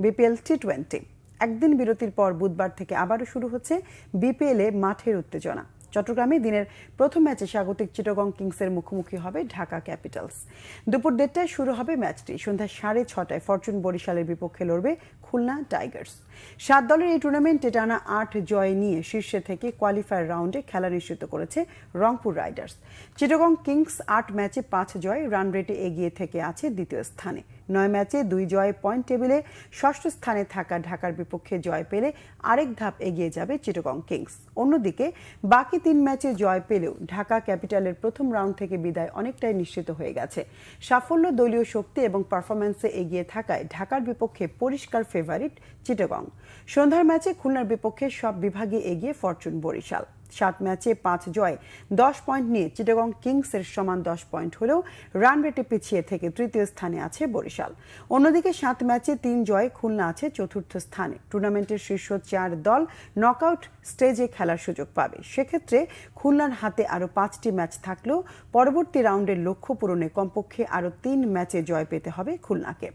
BPL T20. একদিন বিরতির পর বুধবার থেকে আবারও শুরু হচ্ছে বিপিএলে মাঠের উত্তেজনা। চট্টগ্রামে দিনের প্রথম ম্যাচে স্বাগতিক চিটাগং কিংসের মুখোমুখি হবে ঢাকা ক্যাপিটালস। দুপুর 1:30টায় শুরু হবে ম্যাচটি। সন্ধ্যা 6:30টায় ফরচুন বরিশালের বিপক্ষে লড়বে খুলনা টাইগার্স। 7 দলের এই টুর্নামেন্টে টানা 8 জয় নিয়ে শীর্ষে থেকে কোয়ালিফায়ার রাউন্ডে খেলা নিশ্চিত করেছে রংপুর রাইডার্স। চিটাগং কিংস 8 ম্যাচে 5 জয়, রান রেটে এগিয়ে থেকে আছে দ্বিতীয় স্থানে। 9 ম্যাচে 2 জয়, পয়েন্ট টেবিলে ষষ্ঠ স্থানে থাকা ঢাকার বিপক্ষে জয় পেলে আরেক ধাপ এগিয়ে যাবে চিটাগং কিংস। অন্যদিকে বাকি 3 ম্যাচে জয় পেলেও ঢাকা ক্যাপিটালের প্রথম রাউন্ড থেকে বিদায় অনেকটাই নিশ্চিত হয়ে গেছে। সাফল্য, দলীয় শক্তি এবং পারফরম্যান্সে এগিয়ে থাকায় ঢাকার বিপক্ষে পরিষ্কার ফেভারিট চিটাগং। সন্ধ্যার ম্যাচে খুলনার বিপক্ষে সব বিভাগে এগিয়ে ফরচুন বরিশাল। 7 ম্যাচে 5 জয়, 10 পয়েন্ট নিয়ে চিটাগং কিংসের সমান 10 পয়েন্ট হলেও রান রেটে পিছিয়ে থেকে তৃতীয় স্থানে আছে বরিশাল। অন্যদিকে 7 ম্যাচে 3 জয়, খুলনা আছে চতুর্থ স্থানে। টুর্নামেন্টের শীর্ষ 4 দল নকআউট স্টেজে খেলার সুযোগ পাবে। সেক্ষেত্রে খুলনার হাতে আরও 5টি ম্যাচ থাকলেও পরবর্তী রাউন্ডের লক্ষ্য পূরণে কমপক্ষে আরও 3 ম্যাচে জয় পেতে হবে খুলনাকে।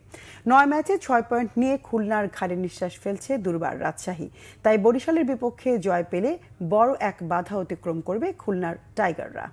9 ম্যাচে 6 পয়েন্ট নিয়ে খুলনার ঘাড়ে নিঃশ্বাস ফেলছে দুর্বার রাজশাহী। তাই বরিশালের বিপক্ষে জয় পেলে বড় এক বাধা অতিক্রম করবে খুলনার টাইগাররা।